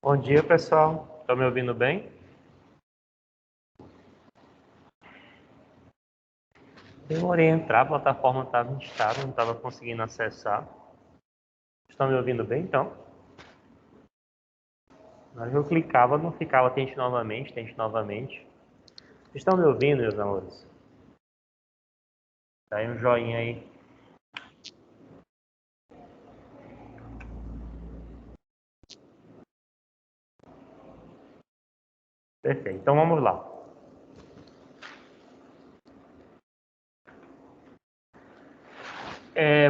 Bom dia, pessoal. Estão me ouvindo bem? Demorei a entrar, a plataforma estava instável, não estava conseguindo acessar. Estão me ouvindo bem, então? Na hora que eu clicava, não ficava tente novamente, tente novamente. Estão me ouvindo, meus amores? Dá aí um joinha aí. Perfeito, então vamos lá.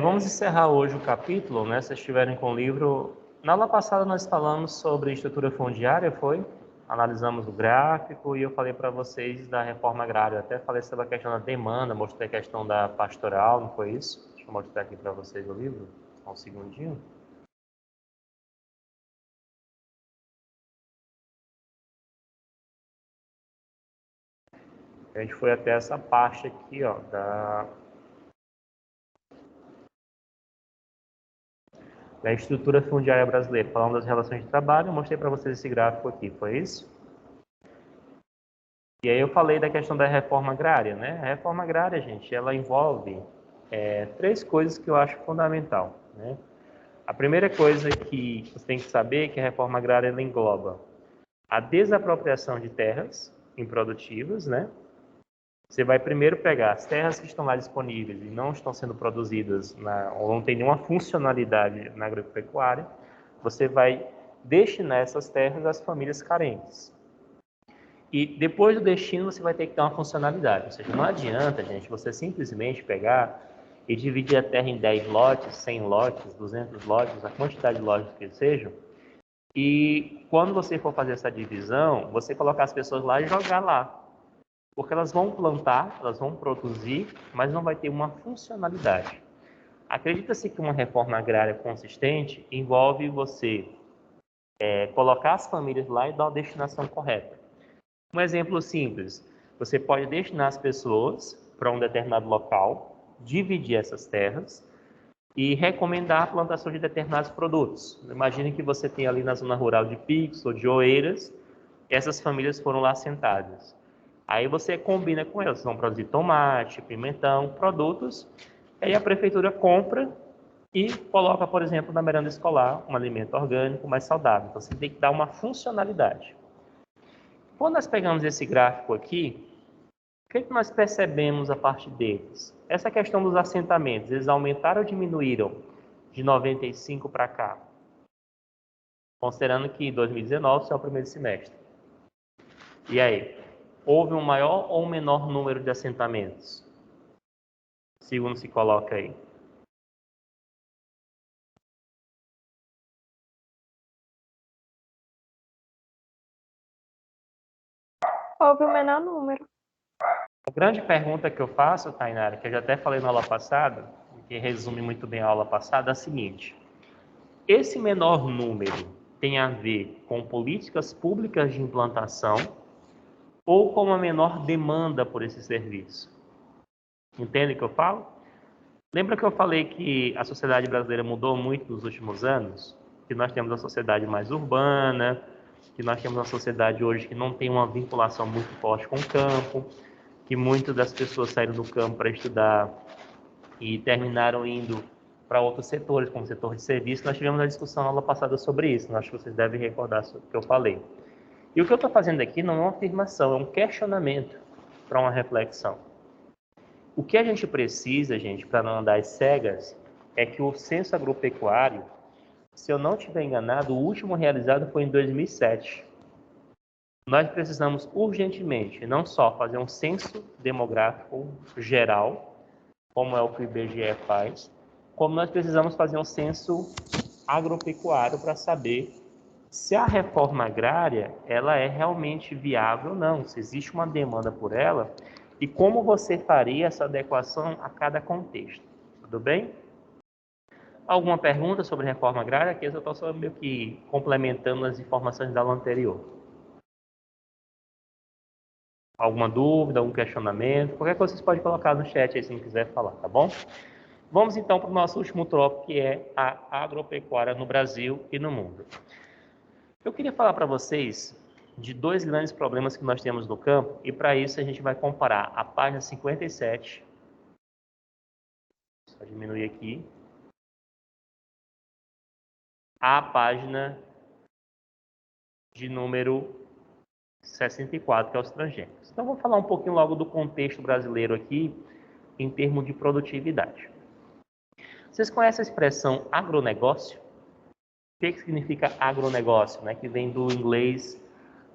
Vamos encerrar hoje o capítulo, né? Se vocês estiverem com o livro. Na aula passada nós falamos sobre estrutura fundiária, foi? Analisamos o gráfico e eu falei para vocês da reforma agrária. Eu até falei sobre a questão da demanda, mostrei a questão da pastoral, não foi isso? Deixa eu mostrar aqui para vocês o livro. Só um segundinho. A gente foi até essa parte aqui, ó, da estrutura fundiária brasileira, falando das relações de trabalho. Eu mostrei para vocês esse gráfico aqui, foi isso? E aí eu falei da questão da reforma agrária, né? A reforma agrária, gente, ela envolve três coisas que eu acho fundamental, né? A primeira coisa que você tem que saber é que a reforma agrária ela engloba a desapropriação de terras improdutivas, né? Você vai primeiro pegar as terras que estão lá disponíveis e não estão sendo produzidas ou não tem nenhuma funcionalidade na agropecuária, você vai destinar essas terras às famílias carentes. E depois do destino você vai ter que ter uma funcionalidade. Ou seja, não adianta, gente, você simplesmente pegar e dividir a terra em 10 lotes, 100 lotes, 200 lotes, a quantidade de lotes que sejam. E quando você for fazer essa divisão, você colocar as pessoas lá e jogar lá. Porque elas vão plantar, elas vão produzir, mas não vai ter uma funcionalidade. Acredita-se que uma reforma agrária consistente envolve você colocar as famílias lá e dar a destinação correta. Um exemplo simples, você pode destinar as pessoas para um determinado local, dividir essas terras e recomendar a plantação de determinados produtos. Imagine que você tem ali na zona rural de Picos ou de Oeiras, essas famílias foram lá assentadas. Aí você combina com elas, vão produzir tomate, pimentão, produtos, aí a prefeitura compra e coloca, por exemplo, na merenda escolar, um alimento orgânico mais saudável. Então você tem que dar uma funcionalidade. Quando nós pegamos esse gráfico aqui, o que nós percebemos a partir deles? Essa questão dos assentamentos, eles aumentaram ou diminuíram de 95 para cá? Considerando que 2019 é o primeiro semestre. E aí, houve um maior ou um menor número de assentamentos? Segundo se coloca aí. Houve o menor número. A grande pergunta que eu faço, Tainara, que eu já até falei na aula passada, que resume muito bem a aula passada, é a seguinte: esse menor número tem a ver com políticas públicas de implantação ou com uma menor demanda por esse serviço? Entende o que eu falo? Lembra que eu falei que a sociedade brasileira mudou muito nos últimos anos? Que nós temos uma sociedade mais urbana, que nós temos uma sociedade hoje que não tem uma vinculação muito forte com o campo, que muitas das pessoas saíram do campo para estudar e terminaram indo para outros setores, como o setor de serviço. Nós tivemos uma discussão na aula passada sobre isso, acho que vocês devem recordar o que eu falei. E o que eu estou fazendo aqui não é uma afirmação, é um questionamento para uma reflexão. O que a gente precisa, gente, para não andar às cegas, é que o censo agropecuário, se eu não estiver enganado, o último realizado foi em 2007. Nós precisamos urgentemente não só fazer um censo demográfico geral, como é o que o IBGE faz, como nós precisamos fazer um censo agropecuário para saber se a reforma agrária ela é realmente viável ou não, se existe uma demanda por ela e como você faria essa adequação a cada contexto. Tudo bem? Alguma pergunta sobre reforma agrária? Aqui eu estou só meio que complementando as informações da aula anterior. Alguma dúvida, algum questionamento? Qualquer coisa vocês podem colocar no chat aí se não quiser falar, tá bom? Vamos então para o nosso último tópico, que é a agropecuária no Brasil e no mundo. Eu queria falar para vocês de dois grandes problemas que nós temos no campo, e para isso a gente vai comparar a página 57, só diminuir aqui, a página de número 64, que é os transgênicos. Então, vou falar um pouquinho logo do contexto brasileiro aqui, em termos de produtividade. Vocês conhecem a expressão agronegócio? O que significa agronegócio, né? Que vem do inglês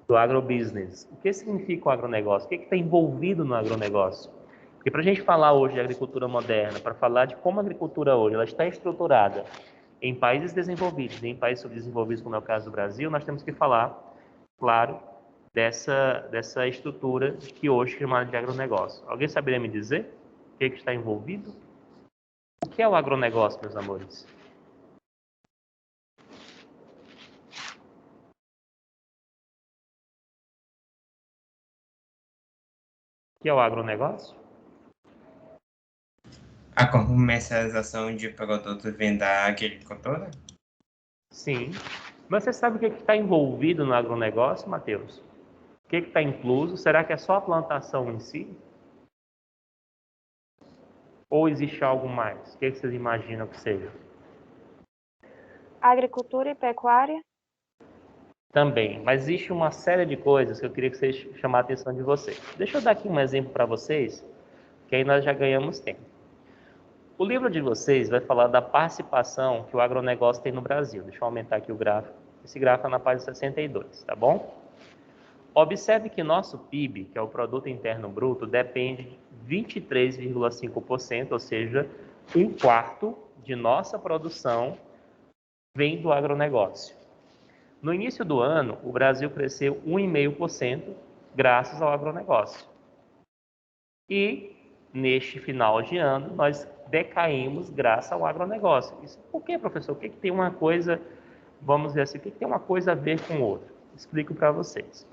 do agrobusiness. O que significa o agronegócio? O que está envolvido no agronegócio? Porque para a gente falar hoje de agricultura moderna, para falar de como a agricultura hoje ela está estruturada em países desenvolvidos e em países subdesenvolvidos, como é o caso do Brasil, nós temos que falar, claro, dessa estrutura que hoje é chamada de agronegócio. Alguém saberia me dizer o que está envolvido? O que é o agronegócio, meus amores? O que é o agronegócio? A comercialização de produtos vem da agricultura? Sim. Mas você sabe o que está envolvido no agronegócio, Matheus? O que está incluso? Será que é só a plantação em si? Ou existe algo mais? O que vocês imaginam que seja? Agricultura e pecuária? Também, mas existe uma série de coisas que eu queria que vocês chamassem a atenção de vocês. Deixa eu dar aqui um exemplo para vocês, que aí nós já ganhamos tempo. O livro de vocês vai falar da participação que o agronegócio tem no Brasil. Deixa eu aumentar aqui o gráfico. Esse gráfico é na página 62, tá bom? Observe que nosso PIB, que é o Produto Interno Bruto, depende de 23,5%, ou seja, um quarto de nossa produção vem do agronegócio. No início do ano, o Brasil cresceu 1,5% graças ao agronegócio. E, neste final de ano, nós decaímos graças ao agronegócio. Isso, por quê, professor? O que tem uma coisa, vamos dizer assim, o que tem uma coisa a ver com outra? Explico para vocês.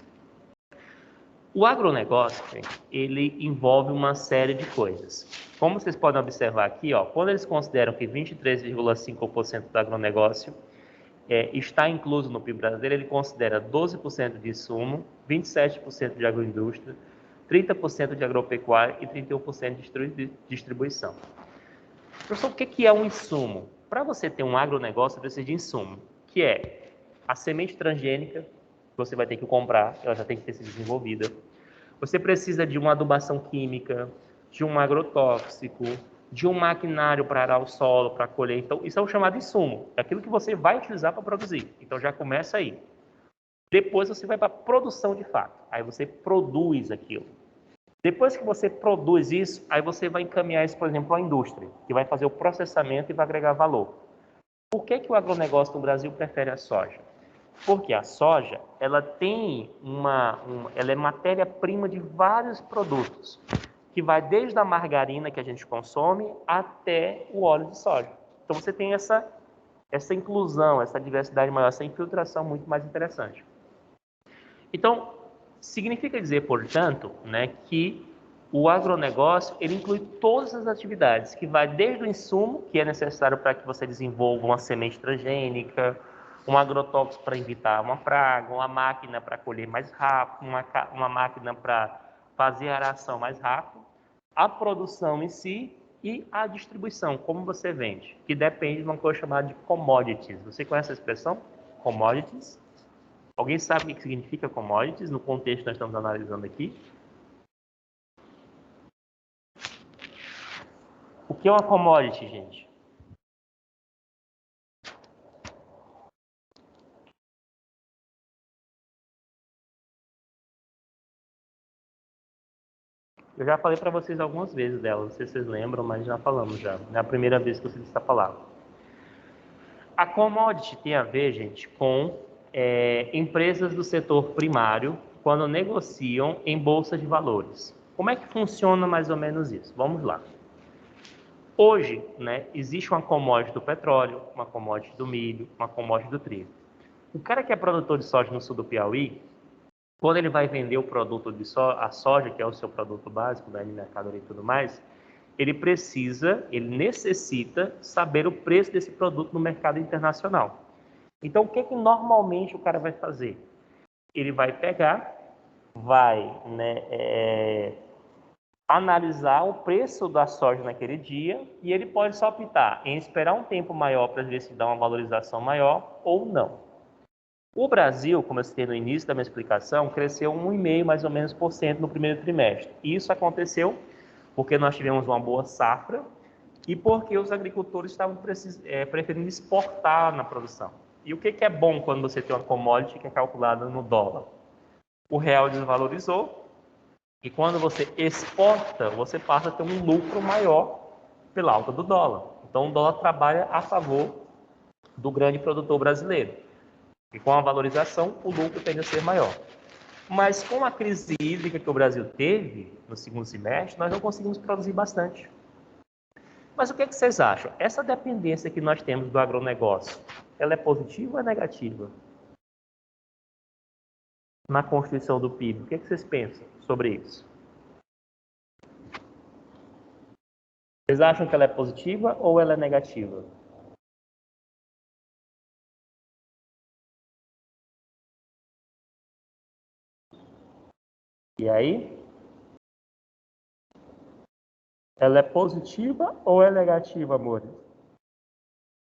O agronegócio, ele envolve uma série de coisas. Como vocês podem observar aqui, quando eles consideram que 23,5% do agronegócio está incluso no PIB brasileiro, ele considera 12% de insumo, 27% de agroindústria, 30% de agropecuária e 31% de distribuição. Professor, o que é um insumo? Para você ter um agronegócio, você precisa de insumo, que é a semente transgênica, que você vai ter que comprar, ela já tem que ter sido desenvolvida. Você precisa de uma adubação química, de um agrotóxico, de um maquinário para arar o solo, para colher. Então, isso é o chamado insumo, é aquilo que você vai utilizar para produzir. Então, já começa aí. Depois, você vai para a produção de fato. Aí, você produz aquilo. Depois que você produz isso, aí você vai encaminhar isso, por exemplo, à indústria, que vai fazer o processamento e vai agregar valor. Por que o agronegócio no Brasil prefere a soja? Porque a soja, ela tem ela é matéria-prima de vários produtos, que vai desde a margarina que a gente consome até o óleo de soja. Então você tem essa inclusão, essa diversidade maior, essa infiltração muito mais interessante. Então, significa dizer, portanto, que o agronegócio ele inclui todas as atividades, que vai desde o insumo, que é necessário para que você desenvolva uma semente transgênica, um agrotóxico para evitar uma praga, uma máquina para colher mais rápido, uma máquina para fazer a aração mais rápido, a produção em si e a distribuição, como você vende, que depende de uma coisa chamada de commodities. Você conhece a expressão? Commodities? Alguém sabe o que significa commodities no contexto que nós estamos analisando aqui? O que é uma commodity, gente? Eu já falei para vocês algumas vezes dela, não sei se vocês lembram, mas já falamos já. Não é a primeira vez que eu disse essa palavra. A commodity tem a ver, gente, com empresas do setor primário quando negociam em bolsa de valores. Como é que funciona mais ou menos isso? Vamos lá. Hoje, existe uma commodity do petróleo, uma commodity do milho, uma commodity do trigo. O cara que é produtor de soja no sul do Piauí, quando ele vai vender o produto a soja, que é o seu produto básico, da mercadoria e tudo mais, ele necessita saber o preço desse produto no mercado internacional. Então, o que normalmente o cara vai fazer? Ele vai pegar, vai, né, analisar o preço da soja naquele dia e ele pode só optar em esperar um tempo maior para ver se dá uma valorização maior ou não. O Brasil, como eu citei no início da minha explicação, cresceu 1,5% mais ou menos por cento no primeiro trimestre. E isso aconteceu porque nós tivemos uma boa safra e porque os agricultores estavam preferindo exportar na produção. E o que é bom quando você tem uma commodity que é calculada no dólar? O real desvalorizou e quando você exporta, você passa a ter um lucro maior pela alta do dólar. Então o dólar trabalha a favor do grande produtor brasileiro. E com a valorização, o lucro tende a ser maior. Mas com a crise hídrica que o Brasil teve no segundo semestre, nós não conseguimos produzir bastante. Mas o que vocês acham? Essa dependência que nós temos do agronegócio, ela é positiva ou é negativa? Na constituição do PIB, o que vocês pensam sobre isso? Vocês acham que ela é positiva ou ela é negativa? E aí? Ela é positiva ou é negativa, amores?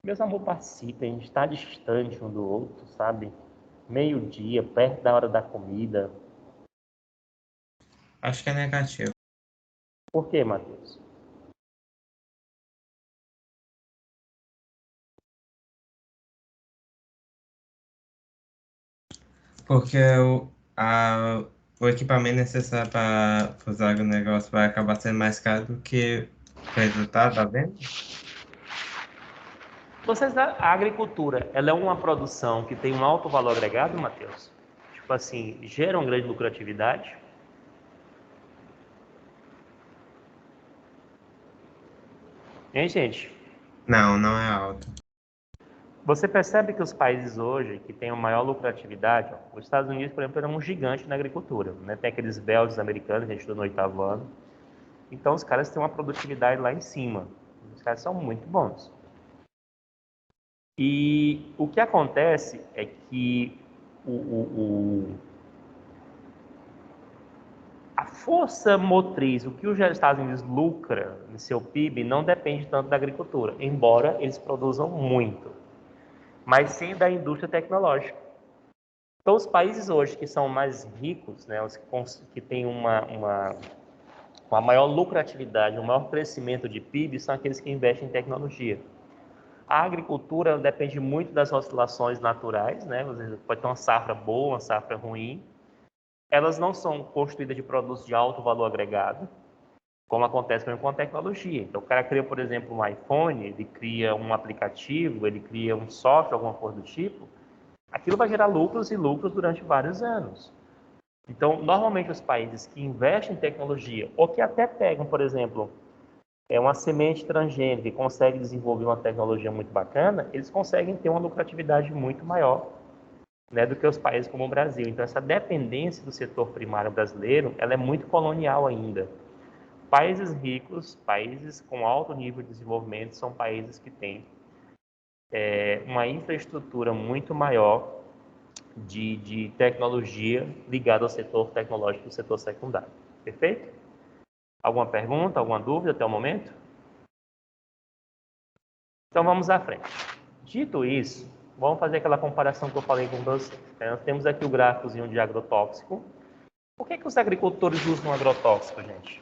Meus amores, participem, a gente está distante um do outro, sabe? Meio-dia, perto da hora da comida. Acho que é negativo. Por quê, Matheus? Porque o equipamento necessário para o agronegócio vai acabar sendo mais caro do que o resultado da venda? A agricultura, ela é uma produção que tem um alto valor agregado, Matheus? Tipo assim, gera uma grande lucratividade? Hein, gente? Não, não é alto. Você percebe que os países hoje que têm uma maior lucratividade, ó, os Estados Unidos, por exemplo, é um gigante na agricultura, né? Tem aqueles belgas americanos, a gente estuda no 8º ano. Então, os caras têm uma produtividade lá em cima. Os caras são muito bons. E o que acontece é que a força motriz, o que os Estados Unidos lucra no seu PIB, não depende tanto da agricultura, embora eles produzam muito, mas sim da indústria tecnológica. Então, os países hoje que são mais ricos, né, os que têm uma maior lucratividade, um maior crescimento de PIB, são aqueles que investem em tecnologia. A agricultura depende muito das oscilações naturais, né? Pode ter uma safra boa, uma safra ruim. Elas não são constituídas de produtos de alto valor agregado, como acontece com a tecnologia. Então, o cara cria, por exemplo, um iPhone, ele cria um aplicativo, ele cria um software, alguma coisa do tipo, aquilo vai gerar lucros e lucros durante vários anos. Então, normalmente os países que investem em tecnologia, ou que até pegam, por exemplo, uma semente transgênica e consegue desenvolver uma tecnologia muito bacana, eles conseguem ter uma lucratividade muito maior, né, do que os países como o Brasil. Então, essa dependência do setor primário brasileiro, ela é muito colonial ainda. Países ricos, países com alto nível de desenvolvimento, são países que têm uma infraestrutura muito maior de tecnologia ligada ao setor tecnológico do setor secundário. Perfeito? Alguma pergunta, alguma dúvida até o momento? Então vamos à frente. Dito isso, vamos fazer aquela comparação que eu falei com vocês. Nós temos aqui o gráficozinho de agrotóxico. Por que os agricultores usam agrotóxico, gente?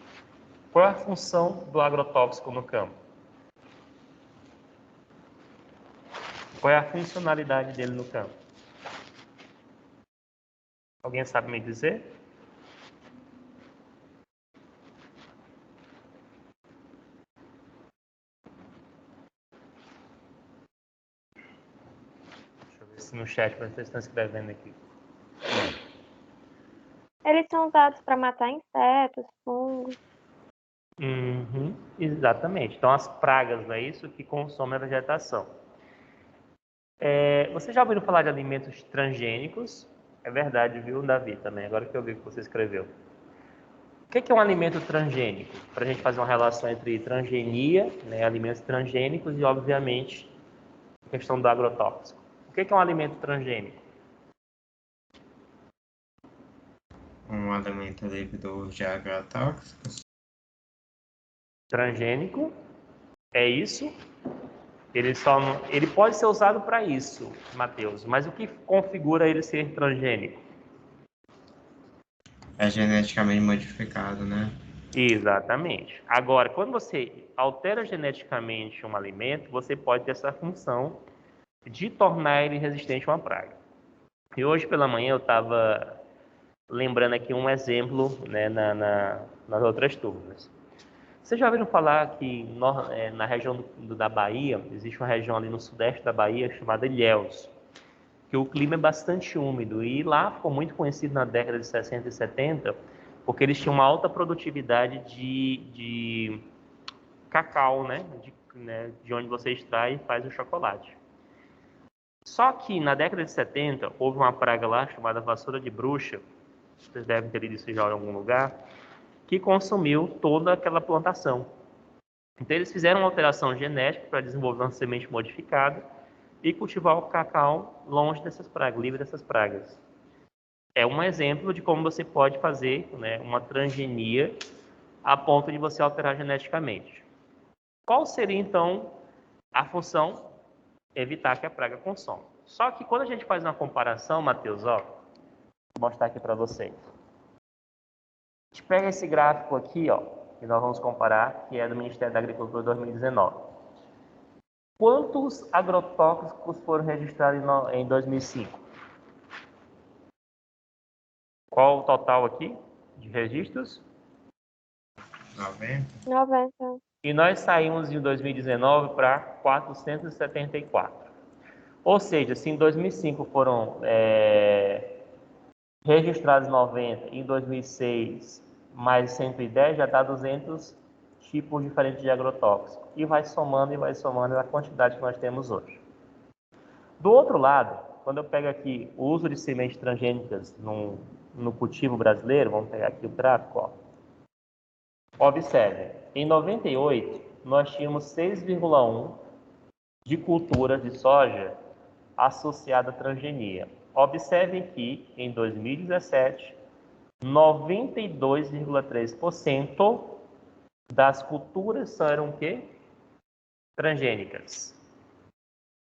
Qual é a função do agrotóxico no campo? Qual é a funcionalidade dele no campo? Alguém sabe me dizer? Deixa eu ver se no chat vocês estão escrevendo aqui. Eles são usados para matar insetos, fungos. Uhum, exatamente. Então, as pragas, não é isso que consomem a vegetação. Você já ouviu falar de alimentos transgênicos? É verdade, viu, Davi, também, agora que eu vi que você escreveu. O que é um alimento transgênico? Para a gente fazer uma relação entre transgenia, né, alimentos transgênicos e, obviamente, a questão do agrotóxico. O que é um alimento transgênico? Um alimento livre de agrotóxicos. Transgênico é isso. Ele pode ser usado para isso, Matheus, mas o que configura ele ser transgênico? É geneticamente modificado, né? Exatamente. Agora, quando você altera geneticamente um alimento, você pode ter essa função de tornar ele resistente a uma praga. E hoje pela manhã eu estava lembrando aqui um exemplo, né, nas outras turmas. Vocês já ouviram falar que na região da Bahia, existe uma região ali no sudeste da Bahia chamada Ilhéus, que o clima é bastante úmido, e lá ficou muito conhecido na década de 60 e 70, porque eles tinham uma alta produtividade de cacau, né, de onde você extrai e faz o chocolate. Só que na década de 70, houve uma praga lá chamada vassoura de bruxa, vocês devem ter lido isso já em algum lugar, que consumiu toda aquela plantação. Então eles fizeram uma alteração genética para desenvolver uma semente modificada e cultivar o cacau longe dessas pragas, livre dessas pragas. É um exemplo de como você pode fazer, né, uma transgenia a ponto de você alterar geneticamente. Qual seria então a função? Evitar que a praga consome. Só que quando a gente faz uma comparação, Matheus, ó, vou mostrar aqui para vocês. A gente pega esse gráfico aqui, ó, que nós vamos comparar, que é do Ministério da Agricultura 2019. Quantos agrotóxicos foram registrados em 2005? Qual o total aqui de registros? 90. 90. E nós saímos em 2019 para 474. Ou seja, se em 2005 foram registrados 90, em 2006 mais 110, já dá 200 tipos diferentes de agrotóxico. E vai somando a quantidade que nós temos hoje. Do outro lado, quando eu pego aqui o uso de sementes transgênicas no cultivo brasileiro, vamos pegar aqui o gráfico, ó. Observe, em 98, nós tínhamos 6,1 de cultura de soja associada à transgenia. Observem que, em 2017, 92,3% das culturas eram o quê? Transgênicas.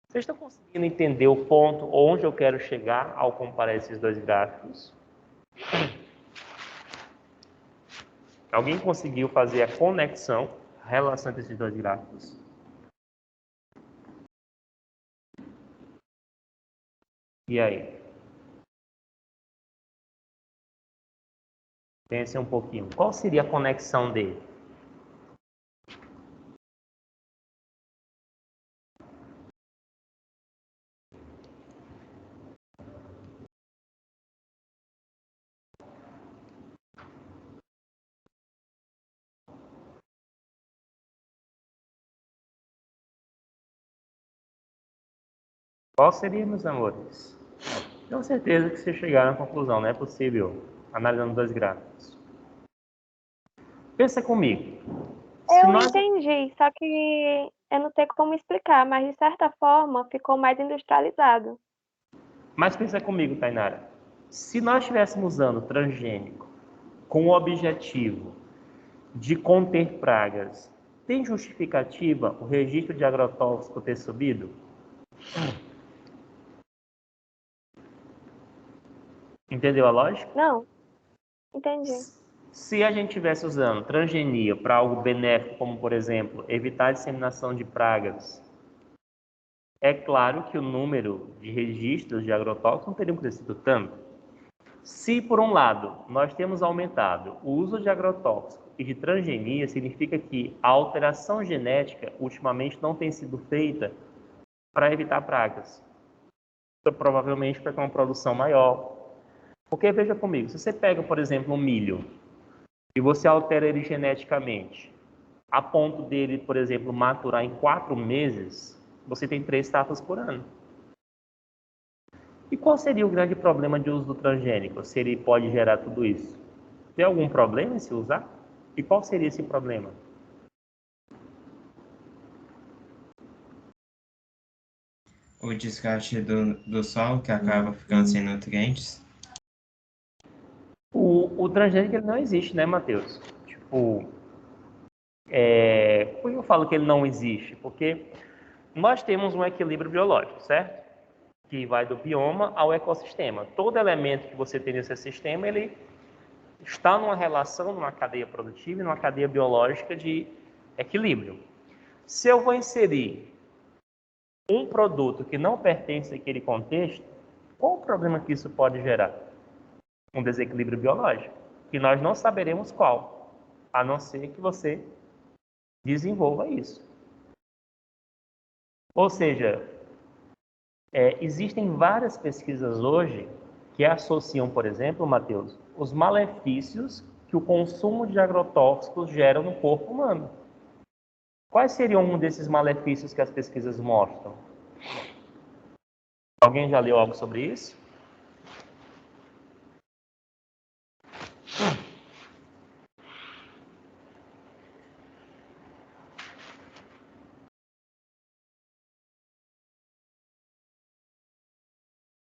Vocês estão conseguindo entender o ponto onde eu quero chegar ao comparar esses dois gráficos? Alguém conseguiu fazer a conexão, a relação entre esses dois gráficos? E aí? Pense um pouquinho. Qual seria a conexão dele? Qual seria, meus amores? Tenho certeza que vocês chegaram à conclusão, não é possível, analisando dois gráficos. Pensa comigo. Se Eu nós... entendi, só que eu não tenho como explicar, mas de certa forma ficou mais industrializado. Mas pensa comigo, Tainara. Se nós estivéssemos usando transgênico com o objetivo de conter pragas, tem justificativa o registro de agrotóxico ter subido? Entendeu a lógica? Não, entendi. Se a gente estivesse usando transgenia para algo benéfico, como por exemplo, evitar a disseminação de pragas, é claro que o número de registros de agrotóxicos não teriam crescido tanto. Se, por um lado, nós temos aumentado o uso de agrotóxico e de transgenia, significa que a alteração genética ultimamente não tem sido feita para evitar pragas. Então, provavelmente para ter uma produção maior. Porque, veja comigo, se você pega, por exemplo, um milho e você altera ele geneticamente, a ponto dele, por exemplo, maturar em 4 meses, você tem 3 safras por ano. E qual seria o grande problema de uso do transgênico, se ele pode gerar tudo isso? Tem algum problema em se usar? E qual seria esse problema? O o desgaste do solo, que acaba ficando sem nutrientes? O transgênico ele não existe, né, Matheus? Tipo, por que eu falo que ele não existe? Porque nós temos um equilíbrio biológico, certo? Que vai do bioma ao ecossistema. Todo elemento que você tem nesse sistema, ele está numa relação, numa cadeia produtiva e numa cadeia biológica de equilíbrio. Se eu vou inserir um produto que não pertence àquele contexto, qual o problema que isso pode gerar? Um desequilíbrio biológico, que nós não saberemos qual, a não ser que você desenvolva isso. Ou seja, existem várias pesquisas hoje que associam, por exemplo, Matheus, os malefícios que o consumo de agrotóxicos gera no corpo humano. Quais seriam um desses malefícios que as pesquisas mostram? Alguém já leu algo sobre isso?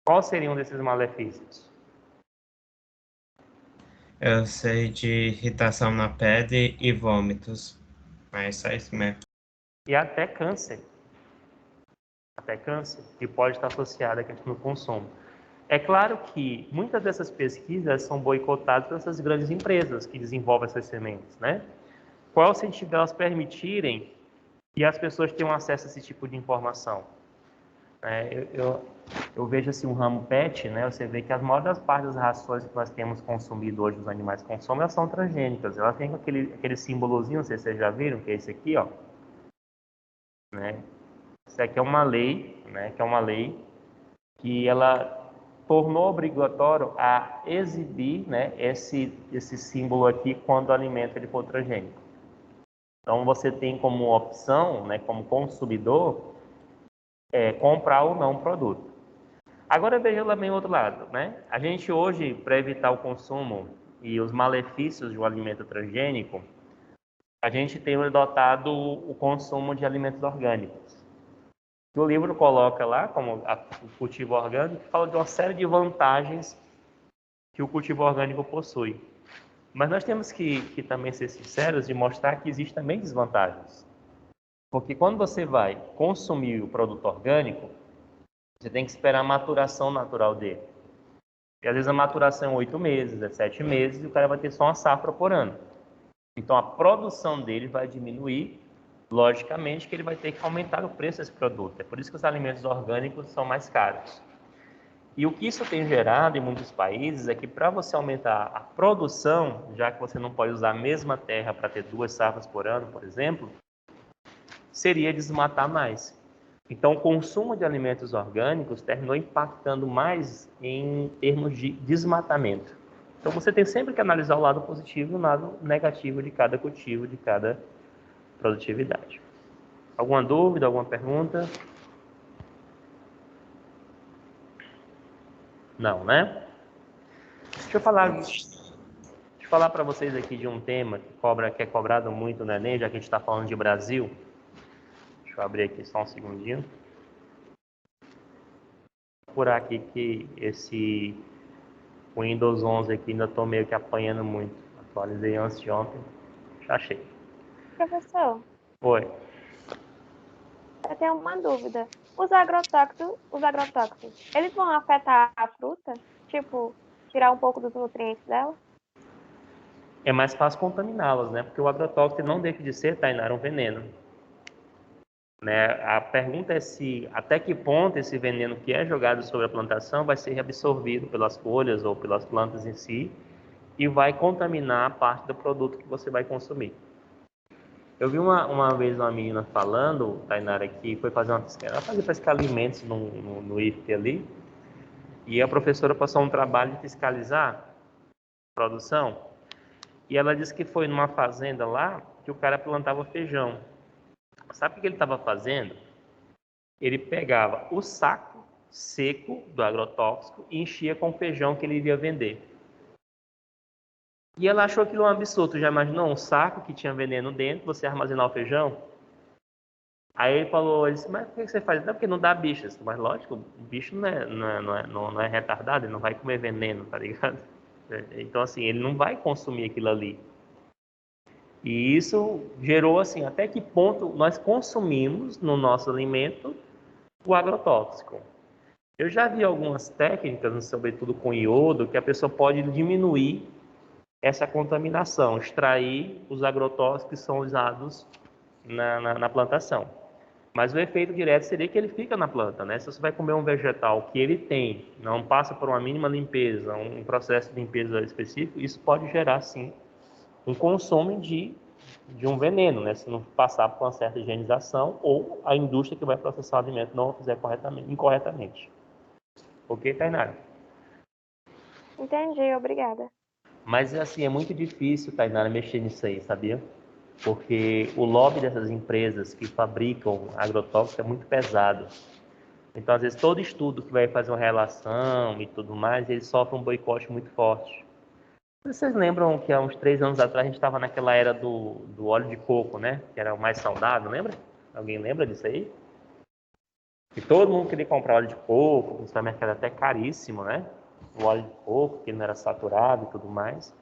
Qual seria um desses malefícios? Eu sei de irritação na pele e vômitos, mas só isso mesmo. E até câncer. Até câncer, que pode estar associado à questão do consumo. É claro que muitas dessas pesquisas são boicotadas por essas grandes empresas que desenvolvem essas sementes, né? Qual é o sentido delas permitirem que as pessoas tenham acesso a esse tipo de informação? Eu vejo assim um ramo pet, né? Você vê que a maior das partes das rações que nós temos consumido hoje, os animais consomem, elas são transgênicas. Elas têm aquele símbolozinho, não sei se vocês já viram, que é esse aqui, ó. Né? Isso aqui é uma lei, né? Que é uma lei que ela tornou obrigatório a exibir, né, esse símbolo aqui quando o alimento ele for transgênico. Então você tem como opção, né, como consumidor, comprar ou não o produto. Agora veja também o outro lado, né? A gente hoje, para evitar o consumo e os malefícios de um alimento transgênico, a gente tem adotado o consumo de alimentos orgânicos. O livro coloca lá, como o cultivo orgânico, fala de uma série de vantagens que o cultivo orgânico possui. Mas nós temos que também ser sinceros e mostrar que existem também desvantagens. Porque quando você vai consumir o produto orgânico, você tem que esperar a maturação natural dele. E às vezes a maturação é 8 meses, é 7 meses, e o cara vai ter só uma safra por ano. Então a produção dele vai diminuir, logicamente que ele vai ter que aumentar o preço desse produto. É por isso que os alimentos orgânicos são mais caros. E o que isso tem gerado em muitos países é que para você aumentar a produção, já que você não pode usar a mesma terra para ter 2 safras por ano, por exemplo, seria desmatar mais. Então, o consumo de alimentos orgânicos terminou impactando mais em termos de desmatamento. Então, você tem sempre que analisar o lado positivo e o lado negativo de cada cultivo, de cada produtividade. Alguma dúvida, alguma pergunta? Não, né? Deixa eu falar para vocês aqui de um tema que é cobrado muito no Enem, já que a gente está falando de Brasil. Deixa eu abrir aqui só um segundinho. Por aqui que esse Windows 11 aqui ainda estou meio que apanhando muito. Atualizei antes de ontem. Já achei. Professor, Oi. eu tenho uma dúvida. Os agrotóxicos, eles vão afetar a fruta? Tipo, tirar um pouco dos nutrientes dela? É mais fácil contaminá-las, né? Porque o agrotóxico não deixa de ser, Tainara, um veneno. Né? A pergunta é se até que ponto esse veneno que é jogado sobre a plantação vai ser absorvido pelas folhas ou pelas plantas em si e vai contaminar a parte do produto que você vai consumir. Eu vi uma vez uma menina falando, Tainara, que foi fazer uma pesquisa, ela fazia pesquisar alimentos no IFT ali, e a professora passou um trabalho de fiscalizar a produção, e ela disse que foi numa fazenda lá que o cara plantava feijão. Sabe o que ele estava fazendo? Ele pegava o saco seco do agrotóxico e enchia com o feijão que ele iria vender. E ela achou aquilo um absurdo. Já imaginou um saco que tinha veneno dentro, você armazenar o feijão? Aí ele falou, ele disse, mas por que você faz? Não, porque não dá bicho. Disse, mas lógico, o bicho não é retardado, ele não vai comer veneno, tá ligado? Então, assim, ele não vai consumir aquilo ali. E isso gerou, assim, até que ponto nós consumimos no nosso alimento o agrotóxico. Eu já vi algumas técnicas, sobretudo com iodo, que a pessoa pode diminuir essa contaminação, extrair os agrotóxicos que são usados na plantação. Mas o efeito direto seria que ele fica na planta, né? Se você vai comer um vegetal que ele tem, não passa por uma mínima limpeza, um processo de limpeza específico, isso pode gerar, sim, um consumo de um veneno, né? Se não passar por uma certa higienização ou a indústria que vai processar o alimento não o fizer incorretamente. Ok, Tainara? Entendi, obrigada. Mas, assim, é muito difícil, Tainara, mexer nisso aí, sabia? Porque o lobby dessas empresas que fabricam agrotóxicos é muito pesado. Então, às vezes, todo estudo que vai fazer uma relação e tudo mais, ele sofre um boicote muito forte. Vocês lembram que há uns 3 anos atrás a gente estava naquela era do óleo de coco, né? Que era o mais saudável, lembra? Alguém lembra disso aí? Que todo mundo queria comprar óleo de coco, o supermercado era até caríssimo, né? O óleo de coco, que não era saturado e tudo mais.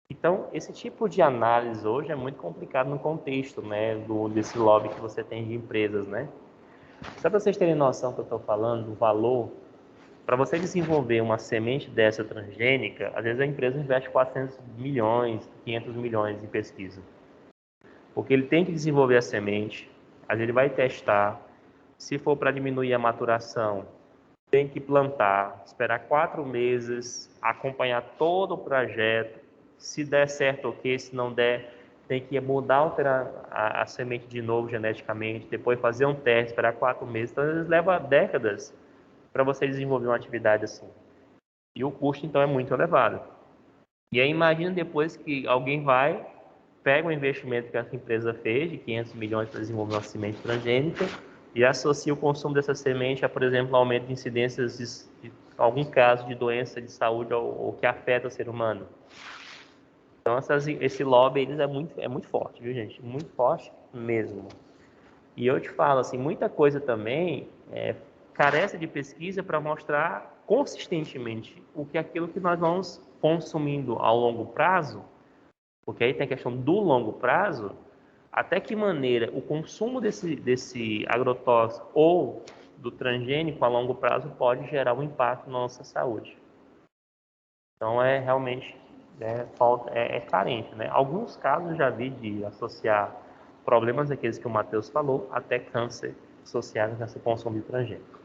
Então, esse tipo de análise hoje é muito complicado no contexto, né, desse lobby que você tem de empresas, né? Só para vocês terem noção que eu estou falando do valor, para você desenvolver uma semente dessa transgênica, às vezes a empresa investe 400 milhões, 500 milhões em pesquisa. Porque ele tem que desenvolver a semente, às vezes ele vai testar, se for para diminuir a maturação, tem que plantar, esperar 4 meses, acompanhar todo o projeto. Se der certo, ok. Se não der, tem que mudar, alterar a semente de novo geneticamente, depois fazer um teste, esperar 4 meses. Então, às vezes leva décadas para você desenvolver uma atividade assim. E o custo, então, é muito elevado. E aí, imagina depois que alguém vai, pega o investimento que essa empresa fez, de 500 milhões para desenvolver uma semente transgênica, e associa o consumo dessa semente a, por exemplo, aumento de incidências de algum caso de doença de saúde ou que afeta o ser humano. Então, esse lobby eles é muito forte, viu, gente? Muito forte mesmo. E eu te falo, assim, muita coisa também carece de pesquisa para mostrar consistentemente o que é aquilo que nós vamos consumindo ao longo prazo, porque aí tem a questão do longo prazo, até que maneira o consumo desse agrotóxico ou do transgênico a longo prazo pode gerar um impacto na nossa saúde. Então, realmente carente, né? Alguns casos eu já vi de associar problemas aqueles que o Matheus falou, até câncer associados nesse consumo de transgênico.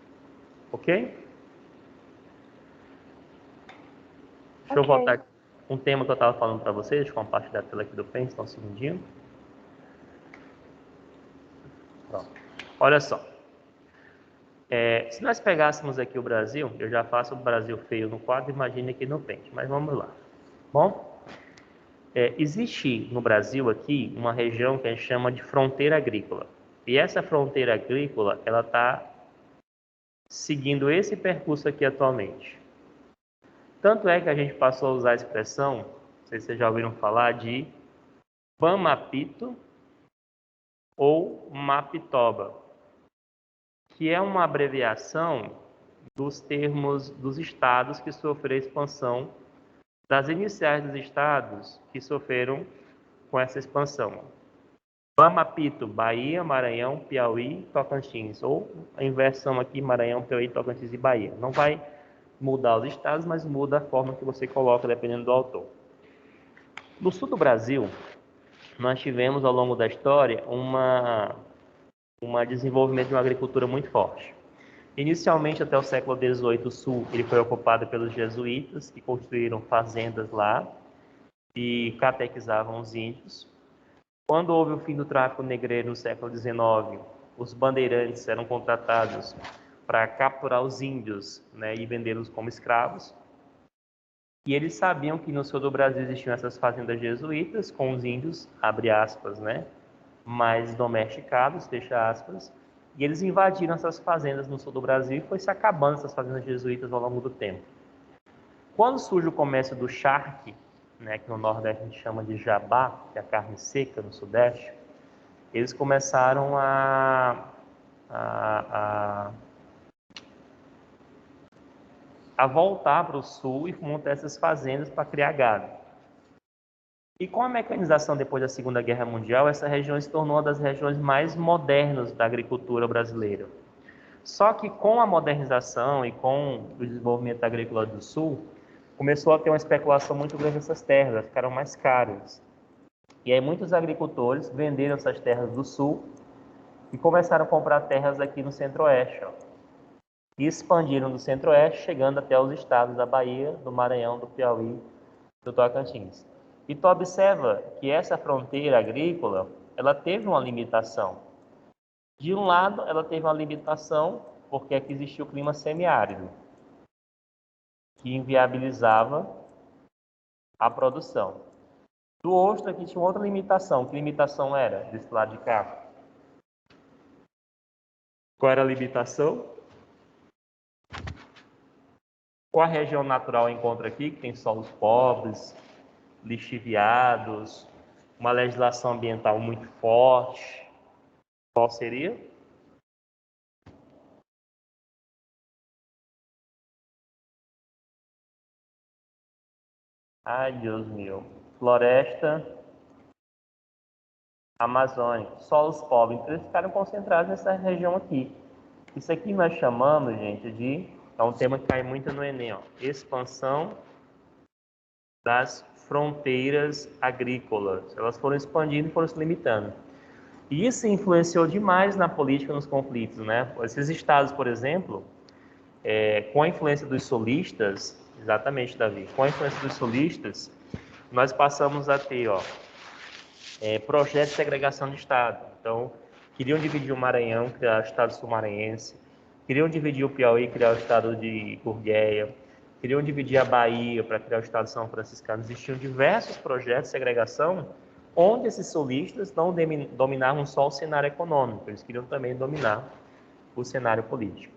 Ok? Deixa eu voltar aqui. Um tema que eu estava falando para vocês, deixa eu compartilhar a tela aqui do Pen, só um segundinho. Pronto. Olha só. Se nós pegássemos aqui o Brasil, eu já faço o Brasil feio no quadro, imagine aqui no pente, mas vamos lá. Bom, existe no Brasil aqui uma região que a gente chama de fronteira agrícola. E essa fronteira agrícola, ela está seguindo esse percurso aqui atualmente. Tanto é que a gente passou a usar a expressão, não sei se vocês já ouviram falar, de Pamapito ou Mapitoba, que é uma abreviação dos termos dos estados que sofreram expansão, das iniciais dos estados que sofreram com essa expansão. Pamapito, Bahia, Maranhão, Piauí, Tocantins, ou a inversão aqui, Maranhão, Piauí, Tocantins e Bahia. Não vai mudar os estados, mas muda a forma que você coloca, dependendo do autor. No sul do Brasil, nós tivemos ao longo da história um desenvolvimento de uma agricultura muito forte. Inicialmente, até o século XVIII, o sul ele foi ocupado pelos jesuítas, que construíram fazendas lá e catequizavam os índios. Quando houve o fim do tráfico negreiro no século XIX, os bandeirantes eram contratados para capturar os índios, né, e vendê-los como escravos. E eles sabiam que no sul do Brasil existiam essas fazendas jesuítas com os índios, abre aspas, né, mais domesticados, fecha aspas, e eles invadiram essas fazendas no sul do Brasil e foi se acabando essas fazendas jesuítas ao longo do tempo. Quando surge o comércio do charque, né, que no Nordeste a gente chama de jabá, que é a carne seca no Sudeste, eles começaram a voltar para o sul e montar essas fazendas para criar gado. E com a mecanização depois da Segunda Guerra Mundial, essa região se tornou uma das regiões mais modernas da agricultura brasileira. Só que com a modernização e com o desenvolvimento agrícola do sul, começou a ter uma especulação muito grande nessas terras, elas ficaram mais caras. E aí muitos agricultores venderam essas terras do sul e começaram a comprar terras aqui no centro-oeste, e expandiram do centro-oeste, chegando até os estados da Bahia, do Maranhão, do Piauí, do Tocantins. E tu observa que essa fronteira agrícola, ela teve uma limitação. De um lado, ela teve uma limitação porque aqui existia o clima semiárido, que inviabilizava a produção. Do outro, aqui tinha outra limitação. Que limitação era desse lado de cá? Qual era a limitação? Qual a região natural encontra aqui, que tem solos pobres, lixiviados, uma legislação ambiental muito forte? Qual seria? Ai, Deus meu. Floresta amazônica, solos pobres. Então, eles ficaram concentrados nessa região aqui. Isso aqui nós chamamos, gente, de... É um tema que cai muito no Enem, ó. Expansão das fronteiras agrícolas. Elas foram expandindo e foram se limitando. E isso influenciou demais na política, nos conflitos, né? Esses estados, por exemplo, com a influência dos sulistas, exatamente, Davi, com a influência dos sulistas, nós passamos a ter, projetos de segregação de estado. Então, queriam dividir o Maranhão, criar o estado sul-maranhense, queriam dividir o Piauí, criar o estado de Gurgueia, queriam dividir a Bahia para criar o estado de São Franciscano. Existiam diversos projetos de segregação onde esses sulistas não dominavam só o cenário econômico, eles queriam também dominar o cenário político.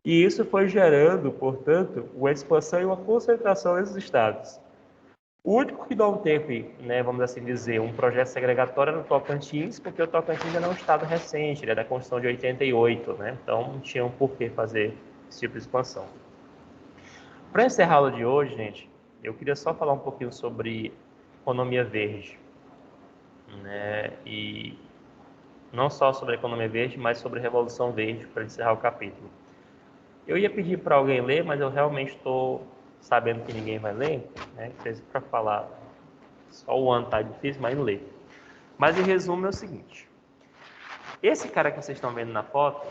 E isso foi gerando, portanto, uma expansão e uma concentração desses estados. O único que não teve, vamos assim dizer, um projeto segregatório era o Tocantins, porque o Tocantins era um estado recente, ele é da Constituição de 88, então não tinha um porquê fazer esse tipo de expansão. Para encerrar a aula de hoje, gente, eu queria só falar um pouquinho sobre economia verde. E não só sobre a economia verde, mas sobre a Revolução Verde, para encerrar o capítulo. Eu ia pedir para alguém ler, mas eu realmente estou sabendo que ninguém vai ler, para falar, só o ano está difícil, mas não lê. Mas em resumo é o seguinte: esse cara que vocês estão vendo na foto,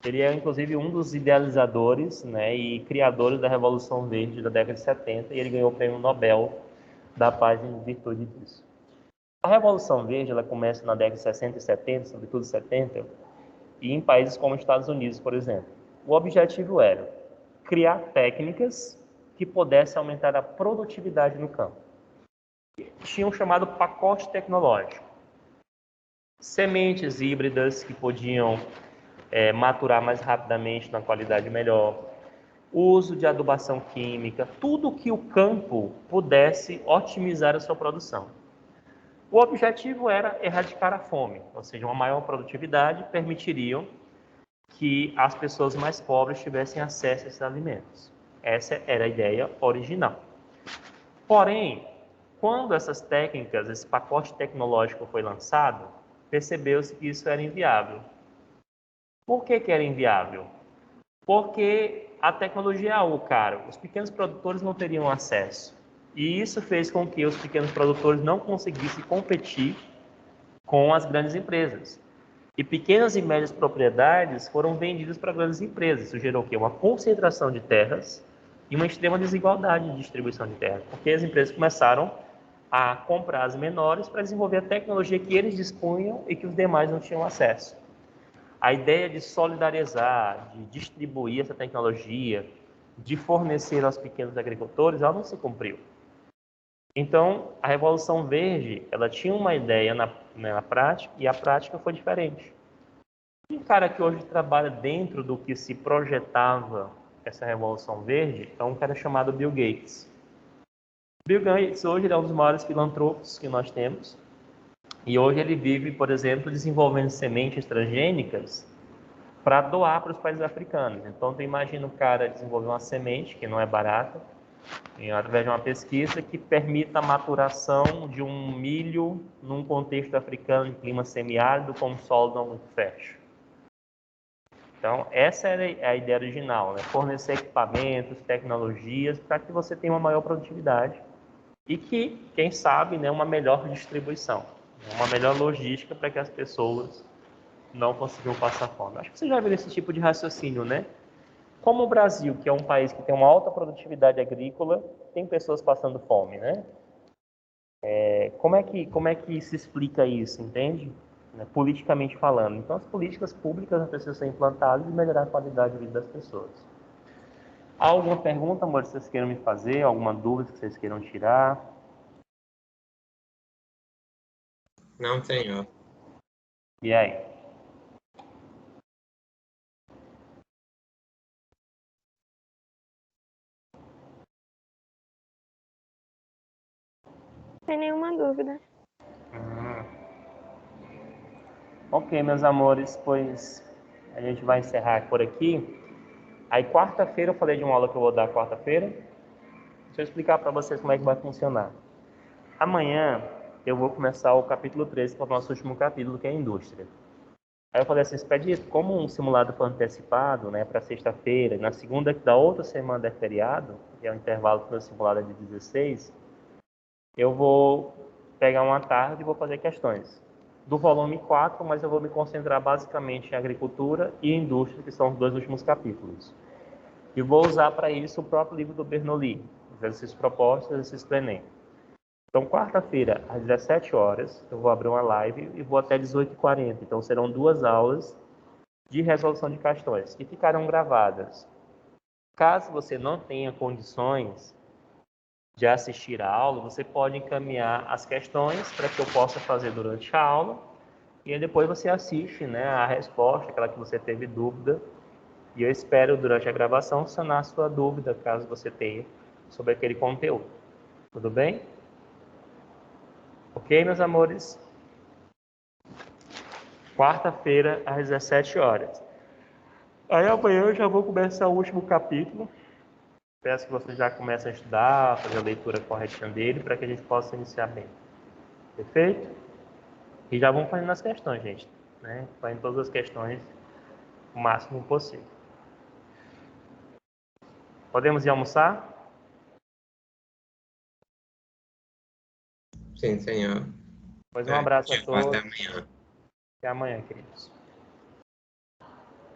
ele é inclusive um dos idealizadores e criadores da Revolução Verde da década de 70, e ele ganhou o prêmio Nobel da Paz em virtude disso. A Revolução Verde ela começa na década de 60 e 70, sobretudo 70, e em países como os Estados Unidos, por exemplo. O objetivo era criar técnicas que pudessem aumentar a produtividade no campo. Tinha um chamado pacote tecnológico. Sementes híbridas que podiam maturar mais rapidamente, na qualidade melhor. Uso de adubação química, tudo que o campo pudesse otimizar a sua produção. O objetivo era erradicar a fome, ou seja, uma maior produtividade permitiriam que as pessoas mais pobres tivessem acesso a esses alimentos. Essa era a ideia original. Porém, quando essas técnicas, esse pacote tecnológico foi lançado, percebeu-se que isso era inviável. Por que era inviável? Porque a tecnologia é algo caro, os pequenos produtores não teriam acesso. E isso fez com que os pequenos produtores não conseguissem competir com as grandes empresas. E pequenas e médias propriedades foram vendidas para grandes empresas. Isso gerou o quê? Uma concentração de terras e uma extrema desigualdade de distribuição de terras, porque as empresas começaram a comprar as menores para desenvolver a tecnologia que eles dispunham e que os demais não tinham acesso. A ideia de solidarizar, de distribuir essa tecnologia, de fornecer aos pequenos agricultores, ela não se cumpriu. Então, a Revolução Verde, ela tinha uma ideia na prática, e a prática foi diferente. Um cara que hoje trabalha dentro do que se projetava essa Revolução Verde é um cara chamado Bill Gates. Bill Gates hoje é um dos maiores filantropos que nós temos. E hoje ele vive, por exemplo, desenvolvendo sementes transgênicas para doar para os países africanos. Então, tu imagina o cara desenvolver uma semente, que não é barata, através de uma pesquisa que permita a maturação de um milho num contexto africano de clima semiárido com solo não muito fértil. Então, essa era a ideia original, né? Fornecer equipamentos, tecnologias, para que você tenha uma maior produtividade e que, quem sabe, né, uma melhor distribuição, uma melhor logística para que as pessoas não consigam passar fome. Acho que você já viu esse tipo de raciocínio, né? Como o Brasil, que é um país que tem uma alta produtividade agrícola, tem pessoas passando fome, né? Como é que se explica isso, entende? Politicamente falando. Então, as políticas públicas precisam ser implantadas e melhorar a qualidade de vida das pessoas. Há alguma pergunta, amor, que vocês queiram me fazer? Alguma dúvida que vocês queiram tirar? Não, senhor. E aí? Sem nenhuma dúvida. Ok, meus amores, pois a gente vai encerrar por aqui. Aí, quarta-feira, eu falei de uma aula que eu vou dar quarta-feira. Deixa eu explicar para vocês como é que vai funcionar. Amanhã, eu vou começar o capítulo 13, que é o nosso último capítulo, que é a indústria. Aí eu falei assim, Expedito, como um simulado foi antecipado, né, para sexta-feira, na segunda da outra semana é feriado, que é o intervalo para o simulado de 16, eu vou pegar uma tarde e vou fazer questões do volume 4, mas eu vou me concentrar basicamente em agricultura e indústria, que são os dois últimos capítulos. E vou usar para isso o próprio livro do Bernoulli, exercícios propostos, exercícios do Enem. Então, quarta-feira, às 17 horas, eu vou abrir uma live e vou até 18h40. Então, serão 2 aulas de resolução de questões que ficarão gravadas. Caso você não tenha condições de assistir a aula, você pode encaminhar as questões para que eu possa fazer durante a aula e aí depois você assiste, né, a resposta, aquela que você teve dúvida, e eu espero durante a gravação sanar a sua dúvida, caso você tenha, sobre aquele conteúdo. Tudo bem? Ok, meus amores? Quarta-feira, às 17 horas. Aí amanhã eu já vou começar o último capítulo. Peço que vocês já comecem a estudar, fazer a leitura corretinha dele, para que a gente possa iniciar bem. Perfeito? E já vamos fazendo as questões, gente. Né? Fazendo todas as questões o máximo possível. Podemos ir almoçar? Sim, senhor. Pois um abraço a Tchau, até todos. amanhã. Até amanhã, queridos.